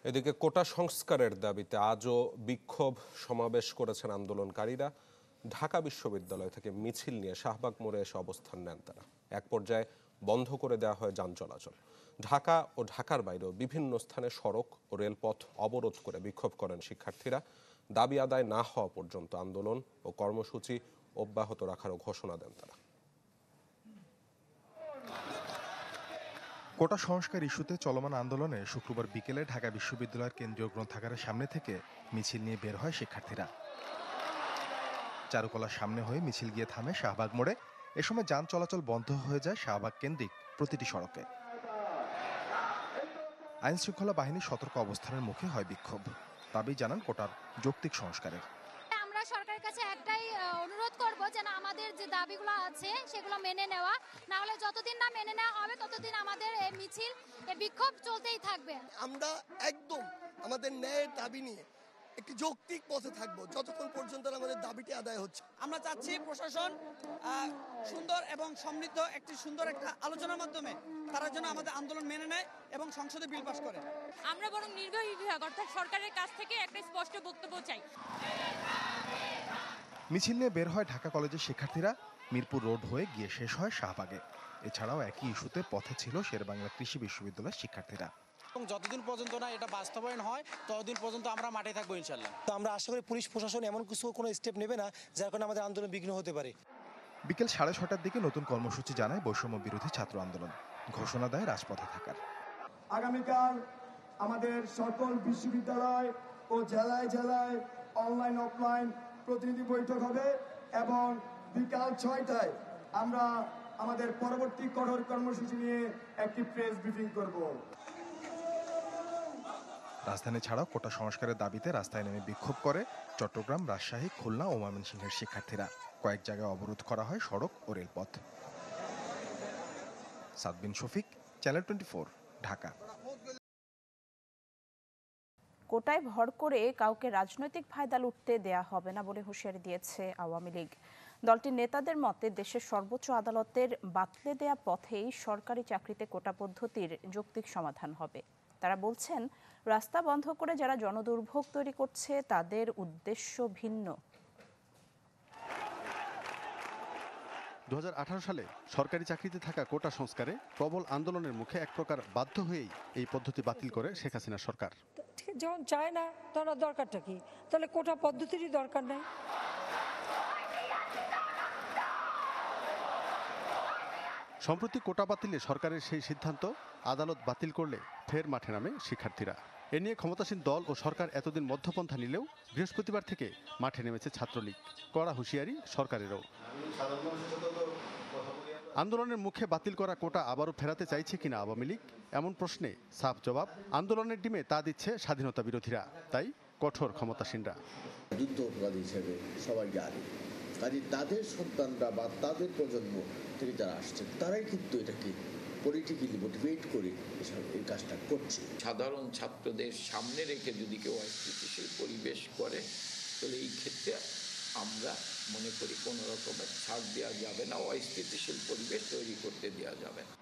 এদিকে কোটা সংস্কারের দাবিতে আজও বিক্ষোভ সমাবেশ করেছেন আন্দোলনকারীরা। ঢাকা বিশ্ববিদ্যালয় থেকে মিছিল নিয়ে শাহবাগ মোড়ে এসে অবস্থান নেন তারা। এক পর্যায়ে বন্ধ করে দেওয়া হয় যান চলাচল। ঢাকা ও ঢাকার বাইরেও বিভিন্ন স্থানে সড়ক ও রেলপথ অবরোধ করে বিক্ষোভ করেন শিক্ষার্থীরা। দাবি আদায় না হওয়া পর্যন্ত আন্দোলন ও কর্মসূচি অব্যাহত রাখারও ঘোষণা দেন তারা। কোটা সংস্কার ইস্যুতে চলমান আন্দোলনে শুক্রবার বিকেলে ঢাকা বিশ্ববিদ্যালয়ের কেন্দ্রীয় গ্রন্থাগারের সামনে থেকে মিছিল নিয়ে বের হয় শিক্ষার্থীরা। চারুকলার সামনে হয়ে মিছিল গিয়ে থামে শাহবাগ মোড়ে। এ সময় যান চলাচল বন্ধ হয়ে যায় শাহবাগ কেন্দ্রিক প্রতিটি সড়কে। আইন শৃঙ্খলা বাহিনীর সতর্ক অবস্থানের মুখে হয় বিক্ষোভ। দাবি জানান কোটার যৌক্তিক সংস্কারের। আমরা সরকারের কাছে একটাই অনুরোধ করব যেন আমাদের যে দাবিগুলো আছে সেগুলো মেনে নেওয়া, না হলে যতদিন না মেনে নেওয়া হবে ততদিন আমাদের এই মিছিল এই বিক্ষোভ চলতেই থাকবে। আমরা একদম আমাদের ন্যায়ের দাবি নিয়ে একটি যৌক্তিক পথে থাকবো যতক্ষণ পর্যন্ত আমাদের দাবিটি আদায় হচ্ছে। আমরা চাচ্ছি প্রশাসন সুন্দর এবং সমৃদ্ধ সুন্দর একটা আলোচনার মাধ্যমে তারা যেন আমাদের আন্দোলন মেনে নেয় এবং সংসদে বিল পাস করে। আমরা বরং নির্বাহী বিভাগ অর্থাৎ সরকারের কাছ থেকে একটা স্পষ্ট বক্তব্য চাই। মিছিল নিয়ে বের হয় ঢাকা কলেজের শিক্ষার্থীরা। মিরপুর রোড হয়ে গিয়ে শেষ হয় শাহবাগে। এছাড়াও একই ইস্যুতে পথে ছিল শেরেবাংলা কৃষি বিশ্ববিদ্যালয়ের শিক্ষার্থীরা। যতদিন পর্যন্ত না এটা বাস্তবায়ন হয় ততদিন পর্যন্ত আমরা মাঠে থাকবো ইনশাল্লাহ। তো আমরা আশা করি পুলিশ প্রশাসন এমন কোনো স্টেপ নেবে না যার কারণে আমাদের আন্দোলন বিঘ্ন হতে পারে। বিকেল 6:30টার দিকে নতুন কর্মসূচি জানায় বৈষম্য বিরোধী ছাত্র আন্দোলন। ঘোষণা দেয় রাজপথে থাকার। আগামীকাল আমাদের সকল বিশ্ববিদ্যালয় ও জেলায় জেলায় অনলাইন অফলাইন প্রতিনিধি বৈঠক হবে এবং বিকাল 6টায় আমরা আমাদের পরবর্তী কঠোর কর্মসূচি নিয়ে একটি প্রেস ব্রিফিং করব। রাজধানী ছাড়াও কোটা সংস্কারের দাবিতে রাস্তায় নেমে বিক্ষোভ করে চট্টগ্রাম, রাজশাহী, খুলনা ও ময়মনসিংহের শিক্ষার্থীরা। কয়েক জায়গায় অবরোধ করা হয় সড়ক ও রেলপথ। সাদবিন শফিক, চ্যানেল 24, ঢাকা। কোটায় ভর করে কাউকে রাজনৈতিক ফায়দা লুটতে দেয়া হবে না বলে হুঁশিয়ারি দিয়েছে আওয়ামী লীগ। দলটির নেতাদের মতে দেশের সর্বোচ্চ আদালতের বাতলে দেয়া পথেই সরকারি চাকরিতে কোটা পদ্ধতির যৌক্তিক সমাধান হবে। তারা বলছেন, রাস্তা বন্ধ করে যারা জনদুর্ভোগ তৈরি করছে তাদের উদ্দেশ্য ভিন্ন। 2018 সালে সরকারি চাকরিতে থাকা কোটা সংস্কারে প্রবল আন্দোলনের মুখে এক প্রকার বাধ্য হয়েই এই পদ্ধতি বাতিল করে শেখ হাসিনা সরকার। যখন চায় না তখন দরকারটা কি? তাহলে কোটা পদ্ধতিরই দরকার নাই। সম্প্রতি কোটা বাতিলে সরকারের সেই সিদ্ধান্ত আদালত বাতিল করলে ফের মাঠে নামে শিক্ষার্থীরা। এ নিয়ে ক্ষমতাসীন দল ও সরকার এতদিন মধ্যপন্থা নিলেও বৃহস্পতিবার থেকে মাঠে নেমেছে ছাত্রলীগ। কড়া হুঁশিয়ারি সরকারেরও। আন্দোলনের মুখে বাতিল করা কোটা আবারও ফেরাতে চাইছে কিনা আওয়ামী লীগ, এমন প্রশ্নে সাফ জবাব আন্দোলনের ডিমে তা দিচ্ছে স্বাধীনতা বিরোধীরা। তাই কঠোর ক্ষমতাসীনরা। যুদ্ধ অপরাধী হিসেবে সবাই জানে, কাজে তাদের সন্তানরা বা তাদের প্রজন্ম থেকে যারা আসছে তারাই কিন্তু এটাকে পলিটিক্যালি মোটিভেট করে এই কাজটা করছে। সাধারণ ছাত্রদের সামনে রেখে যদি কেউ অস্থিতিশীল পরিবেশ করে তাহলে এই ক্ষেত্রে আমরা মনে করি কোনো রকমের ছাড় দেওয়া যাবে না, অস্থিতিশীল পরিবেশ তৈরি করতে দেওয়া যাবে না।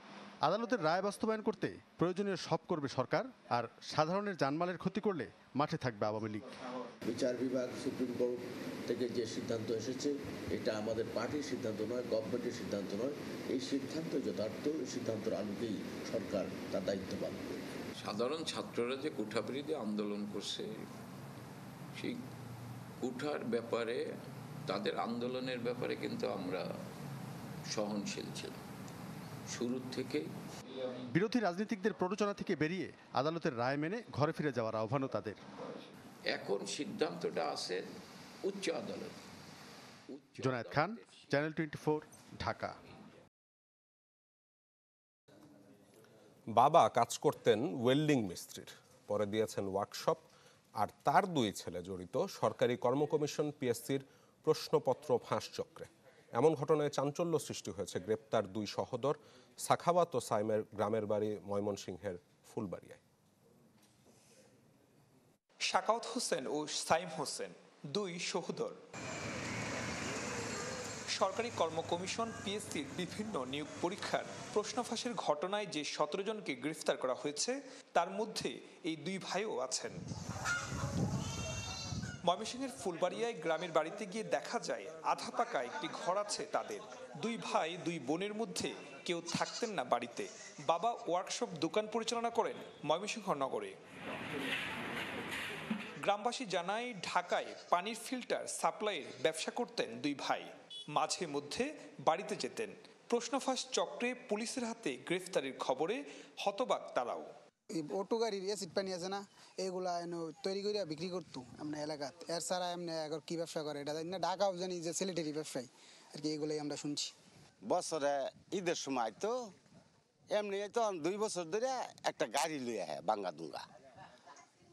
আদালতের রায় বাস্তবায়ন করতে প্রয়োজনীয় সব করবে সরকার, আর সাধারণের জানমালের ক্ষতি করলে মাঠে থাকবে আওয়ামী লীগ। বিচার বিভাগ, সুপ্রিম কোর্ট থেকে যে সিদ্ধান্ত এসেছে এটা আমাদের পার্টির সিদ্ধান্ত নয়, গভর্নমেন্টের সিদ্ধান্ত নয়। এই সিদ্ধান্ত যথার্থ, এই সিদ্ধান্তের আলোকেই সরকার তার দায়িত্ব পালন করবে। সাধারণ ছাত্ররা যে কোঠা বিরোধী আন্দোলন করছে, সেই কোঠার ব্যাপারে তাদের আন্দোলনের ব্যাপারে কিন্তু আমরা সহনশীল ছিলাম শুরুর থেকে। বিরোধী রাজনীতিকদের প্ররোচনা থেকে বেরিয়ে আদালতের রায় মেনে ঘরে ফিরে যাওয়ার আহ্বানও তাদের। এখন সিদ্ধান্তটা আছে উচ্চ আদালত। জোনায়েদ খান, চ্যানেল 24, ঢাকা। বাবা কাজ করতেন ওয়েল্ডিং মিস্ত্রির, পরে দিয়েছেন ওয়ার্কশপ, আর তার 2 ছেলে জড়িত সরকারি কর্ম কমিশন পিএসসির প্রশ্নপত্র ফাঁস চক্রে। এমন ঘটনায় চাঞ্চল্য সৃষ্টি হয়েছে গ্রেপ্তার 2 সহোদর সাখাওয়াত ও সাইমের গ্রামের বাড়ি ময়মনসিংহের ফুলবাড়িয়ায়। সাখাওয়াত হোসেন ও সাইম হোসেন 2 সহোদর। সরকারি কর্ম কমিশন পিএসসির বিভিন্ন নিয়োগ পরীক্ষার প্রশ্ন ফাঁসের ঘটনায় যে ১৭ জনকে গ্রেফতার করা হয়েছে তার মধ্যে এই দুই ভাইও আছেন। ময়মনসিংহের ফুলবাড়িয়ায় গ্রামের বাড়িতে গিয়ে দেখা যায় আধা পাকা একটি ঘর আছে তাদের। দুই ভাই দুই বোনের মধ্যে কেউ থাকতেন না বাড়িতে। বাবা ওয়ার্কশপ দোকান পরিচালনা করেন ময়মনসিংহ নগরে। গ্রামবাসী জানায় ঢাকায় পানির ফিল্টার সাপ্লাইয়ের ব্যবসা করতেন দুই ভাই। মাঝে মধ্যে বাড়িতে যেতেন। প্রশ্নফাঁস চক্রে পুলিশের হাতে গ্রেফতারের খবরে হতবাক তারাও। অটো গাড়ির অ্যাসিড পানি আছে না, এগুলা তৈরি করে বিক্রি করতো এমনি এলাকাত। এর ছাড়া এমনি কি ব্যবসা করে এটা জানি না, ঢাকাও জানি যে সিলেটেরি ব্যবসায়ী আর কি, এগুলোই আমরা শুনছি। বছরে ঈদের সময় তো এমনি তো 2 বছর ধরে একটা গাড়ি লইয়া হয় বাঙ্গা দুঙ্গা।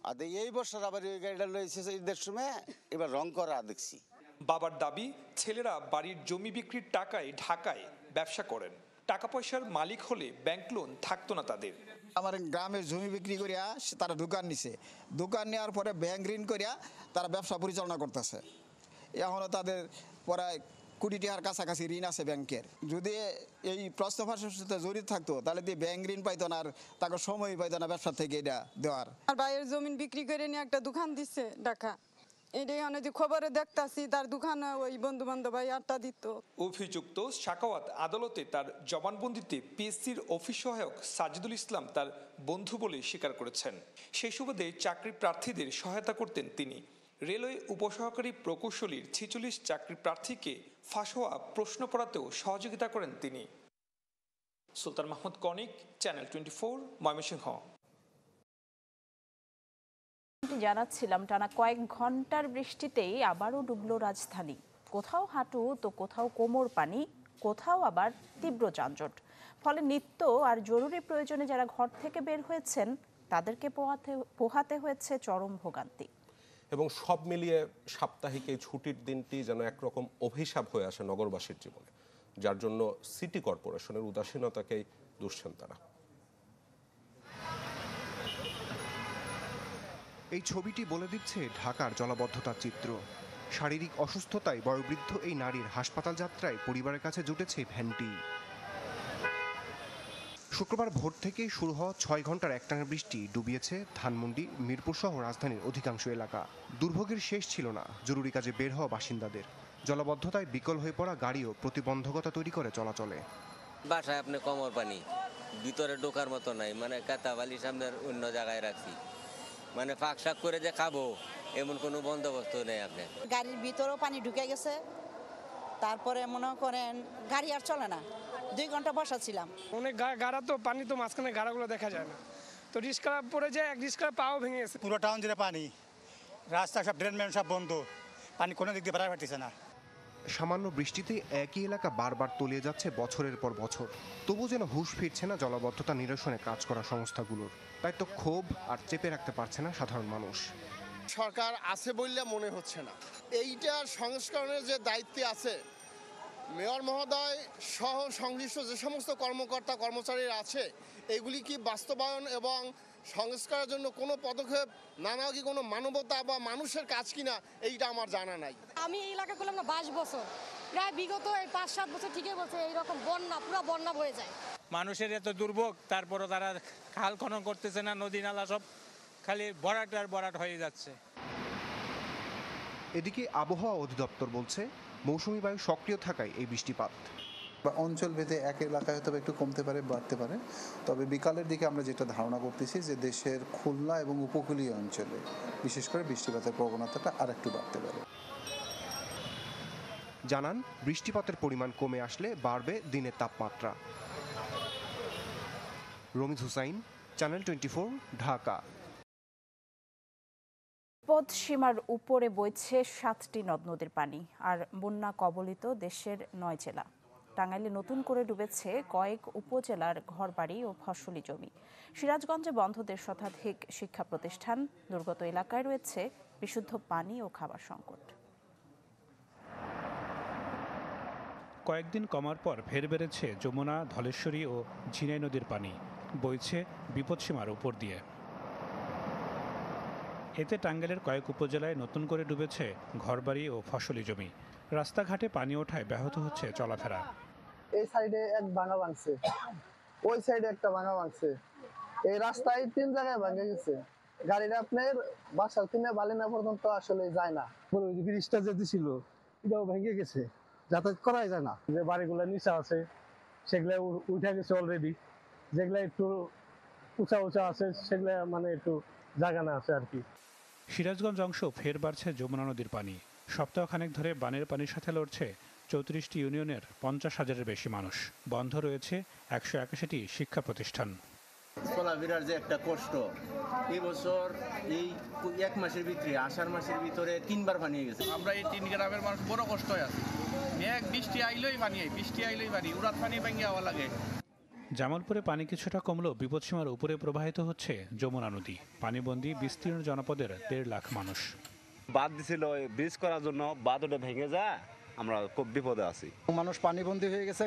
আর এই বছর আবার ওই গাড়িটা লইছে ঈদের সময়, এবার রং করা দেখছি। বাবার দাবি ছেলেরা বাড়ির জমি বিক্রির টাকায় ঢাকায় ব্যবসা করেন। টাকা পয়সার মালিক হলে ব্যাংক লোন থাকতো না তাদের। আমার গ্রামের জমি বিক্রি করিয়া তারা দোকান নিছে, দোকান নেওয়ার পরে ব্যাংক ঋণ করিয়া তারা ব্যবসা পরিচালনা করতেছে। এখনও তাদের প্রায় কোটি টাকার কাছাকাছি ঋণ আছে ব্যাংকের। যদি এই প্রশ্নফাঁসের সাথে জড়িত থাকতো তাহলে দিয়ে ব্যাংক ঋণ পাইতো না, আর তাকে সময় পাইতো না ব্যবসা থেকে এটা দেওয়ার। আর ভাইয়ের জমি বিক্রি করে নিয়ে একটা দোকান দিচ্ছে ঢাকা, এটাই অনেক খবরে দেখতাছি তার দোকানে ওই বন্ধু বান্ধব ভাই আড্ডা দিত। অভিযুক্ত সাখাওয়াত আদালতে তার জবানবন্দিতে পিএসসির অফিস সহায়ক সাজিদুল ইসলাম তার বন্ধু বলে স্বীকার করেছেন। সেই সুবাদে চাকরি প্রার্থীদের সহায়তা করতেন তিনি। রেলওয়ে উপসহকারী প্রকৌশলীর 46 চাকরি প্রার্থীকে ফাঁস হওয়া প্রশ্ন পড়াতেও সহযোগিতা করেন তিনি। সুলতান মাহমুদ কনিক, চ্যানেল 24, ময়মনসিংহ। জানাচ্ছিলাম টানা কয়েক ঘন্টার বৃষ্টিতেই আবারও ডুবলো রাজধানী। কোথাও হাঁটু তো কোথাও কোমর পানি, কোথাও আবার তীব্র যানজট। ফলে নিত্য আর জরুরি প্রয়োজনে যারা ঘর থেকে বের হয়েছেন তাদেরকে পোহাতে হয়েছে চরম ভোগান্তি। এবং সব মিলিয়ে সাপ্তাহিক এই ছুটির দিনটি যেন একরকম অভিশাপ হয়ে আসে নগরবাসীর জীবনে, যার জন্য সিটি কর্পোরেশনের উদাসীনতাকেই দুষছেন তারা। এই ছবিটি বলে দিচ্ছে ঢাকার জলাবদ্ধতার চিত্র। শারীরিক অসুস্থতায় বয়োবৃদ্ধ এই নারীর হাসপাতাল যাত্রায় পরিবারের কাছে জুটেছে ভ্যানটি। শুক্রবার ভোর থেকেই শুরু হওয়া 6 ঘন্টার একটানা বৃষ্টি ডুবিয়েছে ধানমন্ডি, মিরপুর সহ রাজধানীর অধিকাংশ এলাকা। দুর্ভোগের শেষ ছিল না জরুরি কাজে বের হওয়া বাসিন্দাদের। জলাবদ্ধতায় বিকল হয়ে পড়া গাড়িও প্রতিবন্ধকতা তৈরি করে চলাচলে। বাসায় আপনি কোমর পানি, ভিতরে ঢোকার মতো নাই, মানে কাতা বালি সামনের অন্য জায়গায় রাখছি, মানে ফাঁক শাক করে যে খাবো এমন কোনো বন্দোবস্ত নেই। আপনি গাড়ির ভিতরেও পানি ঢুকে গেছে, তারপরে মনে করেন গাড়ি আর চলে না। 2 ঘন্টা বসা ছিলাম। অনেক গাড়া তো পানি তো মাঝখানে গাড়াগুলো দেখা যায় না, তো রিস্কা পড়ে যায়, এক রিস্কার পাও ভেঙে গেছে। পুরো টাউন জুড়ে পানি, রাস্তা সব ড্রেন ম্যান সব বন্ধ, পানি কোনো দিক দিয়ে বেড়াতে পারতেছে না। সামান্য বৃষ্টিতে একই এলাকা বারবার তলিয়ে যাচ্ছে বছরের পর বছর। তবু যেন হুঁশ ফিরছে না জলাবদ্ধতা নিরসনে কাজ করা সংস্থাগুলোর। তাই তো ক্ষোভ আর চেপে রাখতে পারছে না সাধারণ মানুষ। সরকার আছে বললে মনে হচ্ছে না। এইটার সংস্করণের যে দায়িত্বে আছে মেয়র মহোদয় সহ সংশ্লিষ্ট যে সমস্ত কর্মকর্তা কর্মচারীরা আছে, এগুলি কি বাস্তবায়ন এবং সংস্কারের জন্য কোনো পদক্ষেপ নানা কি কোনো মানবতা বা মানুষের কাজ কিনা এইটা আমার জানা নাই। আমি এই এলাকা করলাম না 22 বছর, প্রায় বিগত এই 5-7 বছর ঠিকই বলছে এইরকম বন্যা, পুরো বন্যা বয়ে যায়। মানুষের এত দুর্ভোগ, তারপরও তারা খাল খনন করতেছে না, নদী নালা সব খালি ভরাট আর ভরাট হয়ে যাচ্ছে। এদিকে আবহাওয়া অধিদপ্তর বলছে মৌসুমী বায়ু সক্রিয় থাকায় এই বৃষ্টিপাত। অঞ্চল ভেদে এক এলাকায় হয়তো একটু কমতে পারে, বাড়তে পারে, তবে বিকালের দিকে আমরা যেটা ধারণা করতেছি যে দেশের খুলনা এবং উপকূলীয় অঞ্চলে বিশেষ করে বৃষ্টিপাতের প্রবণতাটা আর একটু বাড়তে পারে। জানান বৃষ্টিপাতের পরিমাণ কমে আসলে বাড়বে দিনের তাপমাত্রা। রমিজ হুসাইন, চ্যানেল 24, ঢাকা। পদ সীমার উপরে বইছে 7টি নদ নদীর পানি, আর বন্যা কবলিত দেশের 9 জেলা। টাঙ্গাইলে নতুন করে ডুবেছে কয়েক উপজেলার ঘরবাড়ি ও ফসলি জমি। সিরাজগঞ্জে বন্ধ 1.5 শতাধিক শিক্ষা প্রতিষ্ঠান। দুর্গত এলাকায় রয়েছে বিশুদ্ধ পানি ও খাবার সংকট। কয়েকদিন কমার পর ফের বেড়েছে যমুনা, ধলেশ্বরী ও ঝিনাই নদীর পানি, বইছে বিপদসীমার উপর দিয়ে। এতে টাঙ্গাইলের কয়েক উপজেলায় নতুন করে ডুবেছে ঘরবাড়ি ও ফসলি জমি। রাস্তাঘাটে পানি ওঠায় ব্যাহত হচ্ছে চলাফেরা। এই সাইডে এক ভাঙা ভাঙছে, ওই সাইডে একটা ভাঙা ভাঙছে, এই রাস্তায় 3 জায়গায় ভাঙে গেছে। গাড়িটা আপনার বাসাল কিনে বালিনা পর্যন্ত আসলে যায় না। ব্রিজটা যেতে ছিল এটাও ভেঙে গেছে, যাতায়াত করাই যায় না। যে বাড়িগুলো নিচে আছে সেগুলো উঠে গেছে অলরেডি, যেগুলো একটু উঁচা উঁচা আছে সেগুলো মানে একটু জায়গা না আছে আর কি। সিরাজগঞ্জ অংশ ফের বাড়ছে যমুনা নদীর পানি। সপ্তাহখানেক ধরে বানের পানির সাথে লড়ছে 34টি ইউনিয়নের 50,000-এর বেশি মানুষ। বন্ধ রয়েছে 181টি শিক্ষা প্রতিষ্ঠান। চলাফেরার যে একটা কষ্ট, এই বছর এই 1 মাসের ভিতরে, আষাঢ় মাসের ভিতরে 3 বার পানি গেছে। আমরা এই 3 গ্রামের মানুষ বড় কষ্ট হয়ে আছে। বৃষ্টি আইলেই পানি উড়াত পানি ভাঙিয়ে যাওয়া লাগে। জামালপুরে পানি কিছুটা কমলেও বিপদসীমার উপরে প্রবাহিত হচ্ছে যমুনা নদী। পানিবন্দী বিস্তীর্ণ জনপদের 1.5 লাখ মানুষ। বাঁধ দিছিল ব্রিজ করার জন্য, বাঁধ ওটা ভেঙে যায়, আমরা খুব বিপদে আছি। মানুষ পানিবন্দী হয়ে গেছে,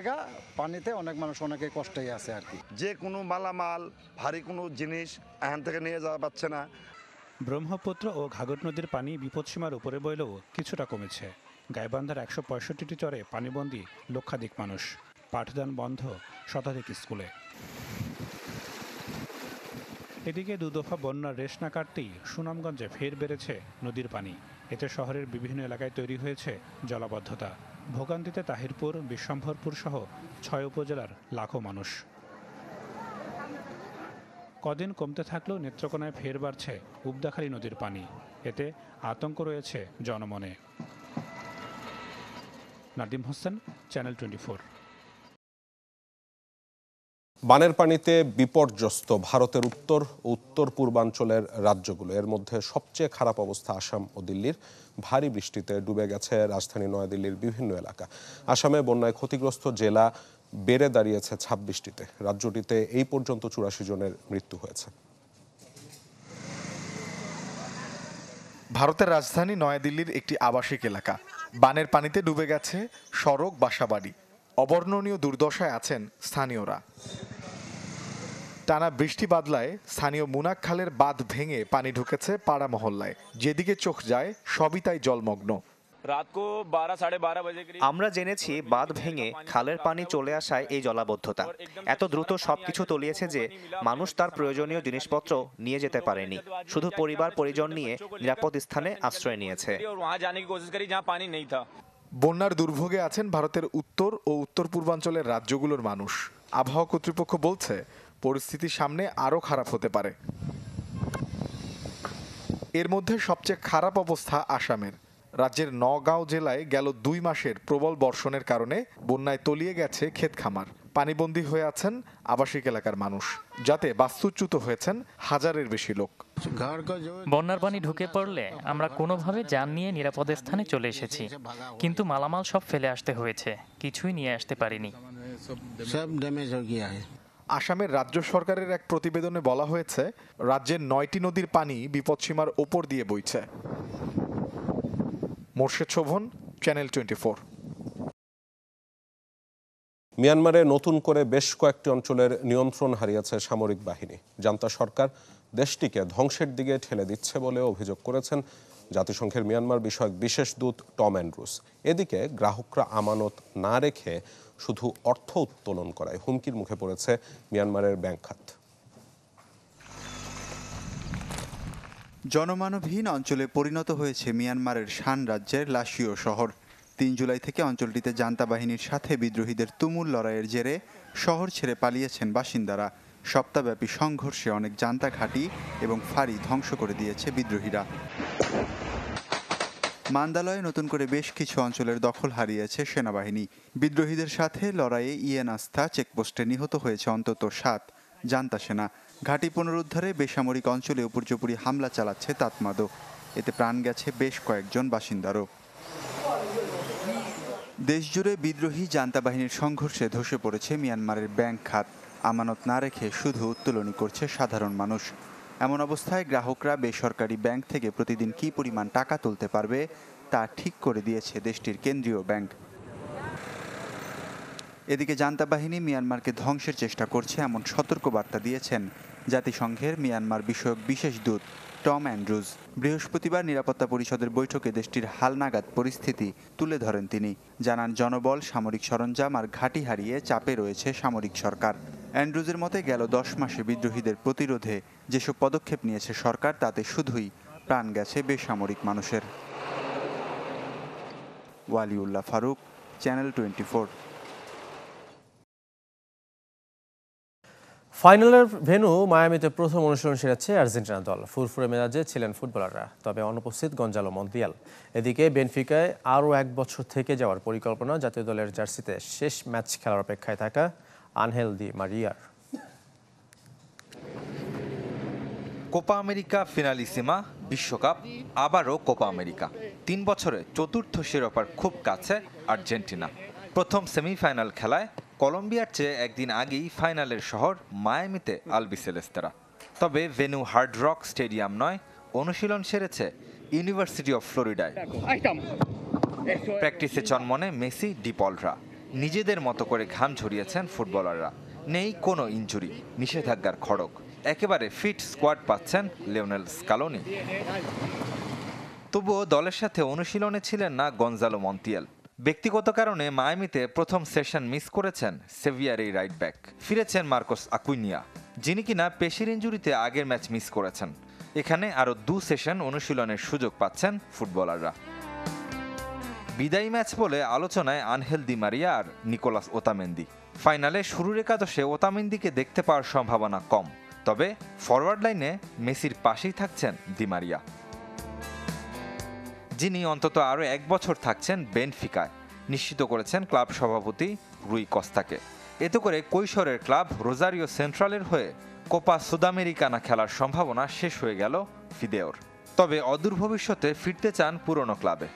পানিতে অনেক মানুষ অনেকে কষ্টেই আছে আর কি। যে কোনো মালামাল, ভারী কোনো জিনিস এখান থেকে নিয়ে যাওয়া পাচ্ছে না। ব্রহ্মপুত্র ও ঘাঘট নদীর পানি বিপদসীমার উপরে বইলেও কিছুটা কমেছে। গাইবান্ধার 165টি চরে পানিবন্দী লক্ষাধিক মানুষ। পাঠদান বন্ধ শতাধিক স্কুলে। এদিকে দুদফা বন্যার রেশ না কাটতেই সুনামগঞ্জে ফের বেড়েছে নদীর পানি। এতে শহরের বিভিন্ন এলাকায় তৈরি হয়েছে জলাবদ্ধতা। ভোগান্তিতে তাহিরপুর, বিশ্বম্ভরপুর সহ 6 উপজেলার লাখো মানুষ। কদিন কমতে থাকলেও নেত্রকোনায় ফের বাড়ছে উবদাখালী নদীর পানি। এতে আতঙ্ক রয়েছে জনমনে। নাদিম হোসেন, চ্যানেল 24। বানের পানিতে বিপর্যস্ত ভারতের উত্তর ও উত্তর পূর্বাঞ্চলের রাজ্যগুলো। এর মধ্যে সবচেয়ে খারাপ অবস্থা আসাম ও দিল্লির। ভারী বৃষ্টিতে ডুবে গেছে রাজধানী নয়াদিল্লির বিভিন্ন এলাকা। আসামে বন্যায় ক্ষতিগ্রস্ত জেলা বেড়ে দাঁড়িয়েছে 26টিতে। রাজ্যটিতে এই পর্যন্ত 84 জনের মৃত্যু হয়েছে। ভারতের রাজধানী নয়াদিল্লির একটি আবাসিক এলাকা। বানের পানিতে ডুবে গেছে সড়ক, বাসাবাড়ি। অবর্ণনীয় দুর্দশায় আছেন স্থানীয়রা। টানা বৃষ্টি বাদলায় স্থানীয় মুনাক খালের বাঁধ ভেঙে পানি ঢুকেছে পাড়া মহল্লায়। যেদিকে চোখ যায় সবই তাই জলমগ্ন। আমরা জেনেছি বাঁধ ভেঙে খালের পানি চলে আসায় এই জলাবদ্ধতা। এত দ্রুত সবকিছু তলিয়েছে যে মানুষ তার প্রয়োজনীয় জিনিসপত্র নিয়ে যেতে পারেনি। শুধু পরিবার পরিজন নিয়ে নিরাপদ স্থানে আশ্রয় নিয়েছে। বন্যার দুর্ভোগে আছেন ভারতের উত্তর ও উত্তর পূর্বাঞ্চলের রাজ্যগুলোর মানুষ। আবহাওয়া কর্তৃপক্ষ বলছে পরিস্থিতি সামনে আরও খারাপ হতে পারে। এর মধ্যে সবচেয়ে খারাপ অবস্থা আসামের। রাজ্যের নগাঁও জেলায় গেল 2 মাসের প্রবল বর্ষণের কারণে বন্যায় তলিয়ে গেছে ক্ষেত খামার। পানিবন্দী হয়ে আছেন আবাসিক এলাকার মানুষ, যাতে বাস্তুচ্যুত হয়েছেন 1000-এর বেশি লোক। বন্যার পানি ঢুকে পড়লে আমরা কোনোভাবে যান নিয়ে নিরাপদ স্থানে চলে এসেছি, কিন্তু মালামাল সব ফেলে আসতে হয়েছে, কিছুই নিয়ে আসতে পারিনি। আসামের রাজ্য সরকারের এক প্রতিবেদনে বলা হয়েছে রাজ্যের 9টি নদীর পানি বিপদসীমার ওপর দিয়ে বইছে। মোর্শেদ শোভন, চ্যানেল 24। মিয়ানমারে নতুন করে বেশ কয়েকটি অঞ্চলের নিয়ন্ত্রণ হারিয়েছে সামরিক বাহিনী। জান্তা সরকার দেশটিকে ধ্বংসের দিকে ঠেলে দিচ্ছে বলে অভিযোগ করেছেন জাতিসংঘের মিয়ানমার বিষয়ক বিশেষ দূত টম অ্যান্ড্রুস। এদিকে গ্রাহকরা আমানত না রেখে শুধু অর্থ উত্তোলন করায় হুমকির মুখে পড়েছে মিয়ানমারের ব্যাংক খাত। জনমানবহীন অঞ্চলে পরিণত হয়েছে মিয়ানমারের শান রাজ্যের লাশিও শহর। 3 জুলাই থেকে অঞ্চলটিতে জান্তা বাহিনীর সাথে বিদ্রোহীদের তুমুল লড়াইয়ের জেরে শহর ছেড়ে পালিয়েছেন বাসিন্দারা। সপ্তাহব্যাপী সংঘর্ষে অনেক জান্তা ঘাঁটি এবং ফাঁড়ি ধ্বংস করে দিয়েছে বিদ্রোহীরা। মান্দালয়ে নতুন করে বেশ কিছু অঞ্চলের দখল হারিয়েছে সেনাবাহিনী। বিদ্রোহীদের সাথে লড়াইয়ে ইয়েনাস্তা চেকপোস্টে নিহত হয়েছে অন্তত 7 জান্তা সেনা। ঘাঁটি পুনরুদ্ধারে বেসামরিক অঞ্চলে উপর্যুপরি হামলা চালাচ্ছে তাতমাদো। এতে প্রাণ গেছে বেশ কয়েকজন বাসিন্দারও। দেশজুড়ে বিদ্রোহী জান্তা বাহিনীর সংঘর্ষে ধসে পড়েছে মিয়ানমারের ব্যাংক খাত। আমানত না রেখে শুধু উত্তোলনই করছে সাধারণ মানুষ। এমন অবস্থায় গ্রাহকরা বেসরকারি ব্যাংক থেকে প্রতিদিন কী পরিমাণ টাকা তুলতে পারবে তা ঠিক করে দিয়েছে দেশটির কেন্দ্রীয় ব্যাংক। এদিকে জান্তা বাহিনী মিয়ানমারকে ধ্বংসের চেষ্টা করছে এমন সতর্কবার্তা দিয়েছেন জাতিসংঘের মিয়ানমার বিষয়ক বিশেষ দূত টম অ্যান্ড্রুজ। বৃহস্পতিবার নিরাপত্তা পরিষদের বৈঠকে দেশটির হালনাগাদ পরিস্থিতি তুলে ধরেন তিনি। জানান জনবল, সামরিক সরঞ্জাম আর ঘাঁটি হারিয়ে চাপে রয়েছে সামরিক সরকার। অ্যান্ড্রুজের মতে গেল 10 মাসে বিদ্রোহীদের প্রতিরোধে যেসব পদক্ষেপ নিয়েছে সরকার তাতে শুধুই প্রাণ গেছে বেসামরিক মানুষের। ওয়ালিউল্লাহ ফারুক, চ্যানেল 24। ফাইনালের ভেন্যু মায়ামিতে প্রথম অনুশীলন সেরেছে আর্জেন্টিনা দল। ফুরফুরে মেজাজে ছিলেন ফুটবলাররা, তবে অনুপস্থিত গঞ্জালো মন্তিয়াল। এদিকে বেনফিকায় আরও 1 বছর থেকে যাওয়ার পরিকল্পনা জাতীয় দলের জার্সিতে শেষ ম্যাচ খেলার অপেক্ষায় থাকা আনহেল দি মারিয়ার। কোপা আমেরিকা ফিনালিসিমা, বিশ্বকাপ, আবারও কোপা আমেরিকা। 3 বছরে চতুর্থ শিরোপার খুব কাছে আর্জেন্টিনা। প্রথম সেমিফাইনাল খেলায় কলম্বিয়ার চেয়ে একদিন আগেই ফাইনালের শহর মায়ামিতে আলবিসেলেস্তেরা। তবে ভেন্যু হার্ড রক স্টেডিয়াম নয়, অনুশীলন সেরেছে ইউনিভার্সিটি অফ ফ্লোরিডায়। প্র্যাকটিসে চনমনে মেসি, ডিপলরা। নিজেদের মতো করে ঘাম ঝরিয়েছেন ফুটবলাররা। নেই কোনো ইনজুরি, নিষেধাজ্ঞার খড়গ। একেবারে ফিট স্কোয়াড পাচ্ছেন লিওনেল স্কালোনি। তবুও দলের সাথে অনুশীলনে ছিলেন না গঞ্জালো মন্তিয়াল। ব্যক্তিগত কারণে মায়ামিতে প্রথম সেশন মিস করেছেন সেভিয়ার এই রাইট ব্যাক। ফিরেছেন মার্কোস আকুইনিয়া, যিনি কিনা পেশির ইনজুরিতে আগের ম্যাচ মিস করেছেন। এখানে আরও 2 সেশন অনুশীলনের সুযোগ পাচ্ছেন ফুটবলাররা। বিদায়ী ম্যাচ বলে আলোচনায় আনহেল দি মারিয়া আর নিকোলাস ওতামেন্দি। ফাইনালে শুরুর একাদশে ওতামেন্দিকে দেখতে পাওয়ার সম্ভাবনা কম, তবে ফরওয়ার্ড লাইনে মেসির পাশেই থাকছেন দি মারিয়া, যিনি অন্তত আরও 1 বছর থাকছেন বেনফিকায়, নিশ্চিত করেছেন ক্লাব সভাপতি রুই কস্তাকে। এতে করে কৈশোরের ক্লাব রোজারিও সেন্ট্রালের হয়ে কোপা সুদামেরিকানা খেলার সম্ভাবনা শেষ হয়ে গেল ফিদেওর। তবে অদূর ভবিষ্যতে ফিরতে চান পুরনো ক্লাবে।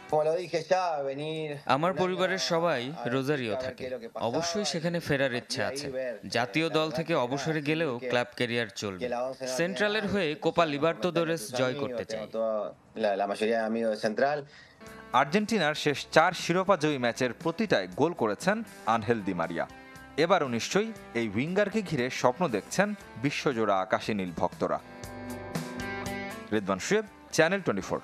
আমার পরিবারের সবাই রোজারিও থাকে, অবশ্যই সেখানে ফেরার ইচ্ছা আছে। জাতীয় দল থেকে অবসরে গেলেও ক্লাব ক্যারিয়ার চলবে। সেন্ট্রালের হয়ে কোপা লিবার্তাদোরেস জয় করতে চাই। আর্জেন্টিনার শেষ 4 শিরোপাজয়ী ম্যাচের প্রতিটায় গোল করেছেন আনহেল দি মারিয়া। এবারও নিশ্চয়ই এই উইঙ্গারকে ঘিরে স্বপ্ন দেখছেন বিশ্বজোড়া আকাশী নীল ভক্তরা। রিদওয়ান শুয়েব, চ্যানেল 24।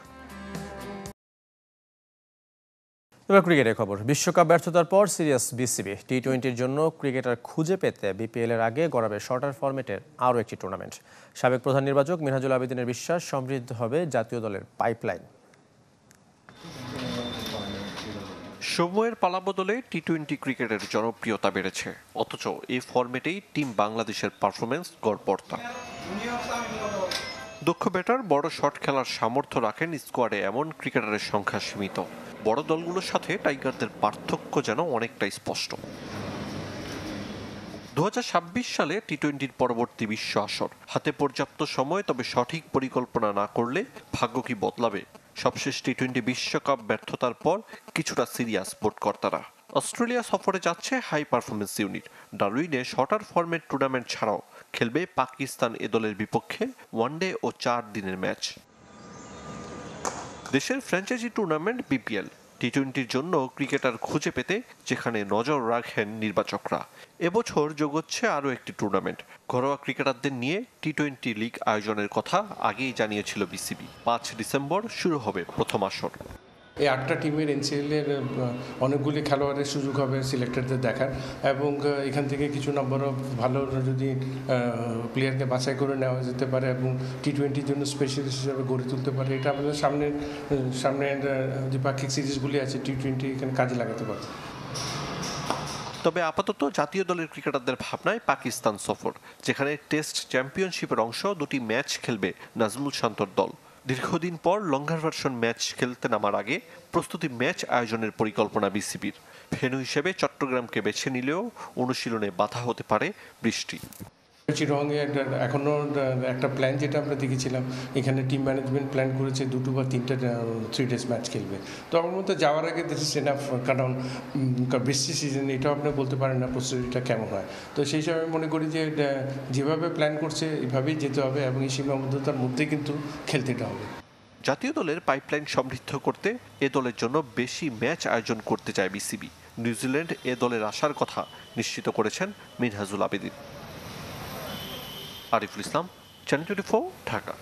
এবার ক্রিকেটের খবর। বিশ্বকাপ ব্যর্থতার পর সিরিয়াস বিসিবি। টি-20-র জন্য ক্রিকেটার খুঁজে পেতে বিপিএল-এর আগে গড়াবে শর্টার ফরম্যাটের আরও একটি টুর্নামেন্ট। সাবেক প্রধান নির্বাচক মিনহাজুল আবেদিনের বিশ্বাস, সমৃদ্ধ হবে জাতীয় দলের পাইপলাইন। সময়ের পালাবদলে টি-20 ক্রিকেটের জনপ্রিয়তা বেড়েছে, অথচ এই ফরম্যাটেই টিম বাংলাদেশের পারফরমেন্স গড়পড়তা। দক্ষ ব্যাটার, বড় শট খেলার সামর্থ্য রাখেন স্কোয়াডে এমন ক্রিকেটারের সংখ্যা সীমিত। বড় দলগুলোর সাথে টাইগারদের পার্থক্য যেন অনেকটাই স্পষ্ট। 2026 সালে টি-20-র পরবর্তী বিশ্ব আসর হাতে পর্যাপ্ত সময়, তবে সঠিক পরিকল্পনা না করলে ভাগ্য কি বদলাবে? সবশেষ টি-20 বিশ্বকাপ ব্যর্থতার পর কিছুটা সিরিয়াস বোর্ডকর্তারা। অস্ট্রেলিয়া সফরে যাচ্ছে হাই পারফরমেন্স ইউনিট। ডারউইনে শর্টার ফরম্যাট টুর্নামেন্ট ছাড়াও খেলবে পাকিস্তান এ দলের বিপক্ষে ওয়ানডে ও 4 দিনের ম্যাচ। দেশের ফ্র্যাঞ্চাইজি টুর্নামেন্ট বিপিএল। টি-20-র জন্য ক্রিকেটার খুঁজে পেতে যেখানে নজর রাখেন নির্বাচকরা, এবছর যোগ হচ্ছে আরও একটি টুর্নামেন্ট। ঘরোয়া ক্রিকেটারদের নিয়ে টি-20 লিগ আয়োজনের কথা আগেই জানিয়েছিল বিসিবি। 5 ডিসেম্বর শুরু হবে প্রথম আসর। এই 8টা টিমের এনসিএলের অনেকগুলি খেলোয়াড়ের সুযোগ হবে সিলেক্টেডদের দেখার, এবং এখান থেকে কিছু নম্বর ভালো যদি প্লেয়ারকে বাছাই করে নেওয়া যেতে পারে এবং টি-20-র জন্য স্পেশালিস্ট হিসাবে গড়ে তুলতে পারে। এটা আমাদের সামনের দ্বিপাক্ষিক সিরিজগুলি আছে, টি-20 এখানে কাজে লাগাতে পারে। তবে আপাতত জাতীয় দলের ক্রিকেটারদের ভাবনায় পাকিস্তান সফর, যেখানে টেস্ট চ্যাম্পিয়নশিপের অংশ 2টি ম্যাচ খেলবে নাজমুল শান্তর দল। দীর্ঘদিন পর লঙ্গার ভার্সন ম্যাচ খেলতে নামার আগে প্রস্তুতি ম্যাচ আয়োজনের পরিকল্পনা বিসিবির। ভেন্যু হিসেবে চট্টগ্রামকে বেছে নিলেও অনুশীলনে বাধা হতে পারে বৃষ্টি। চিরঙ্গে এখনও একটা প্ল্যান যেটা আমরা দেখেছিলাম, এখানে টিম ম্যানেজমেন্ট প্ল্যান করেছে 2 বা 3টা 3 ডেজ ম্যাচ খেলবে। তো আমার মতো যাওয়ার আগে দিস ইজ এনাফ, কারণ বৃষ্টি সিজন, এটাও আপনি বলতে পারেন না প্রস্তুতিটা কেমন হয়। তো সেই হিসাবে আমি মনে করি যে যেভাবে প্ল্যান করছে এভাবেই যেতে হবে এবং এই সীমাবদ্ধতার মধ্যেই কিন্তু খেলতেটা হবে। জাতীয় দলের পাইপলাইন সমৃদ্ধ করতে এ দলের জন্য বেশি ম্যাচ আয়োজন করতে চায় বিসিবি। নিউজিল্যান্ড এ দলের আসার কথা নিশ্চিত করেছেন মিনহাজুল আবেদিন। আরিফুল ইসলাম, চ্যানেল 24, ঢাকা।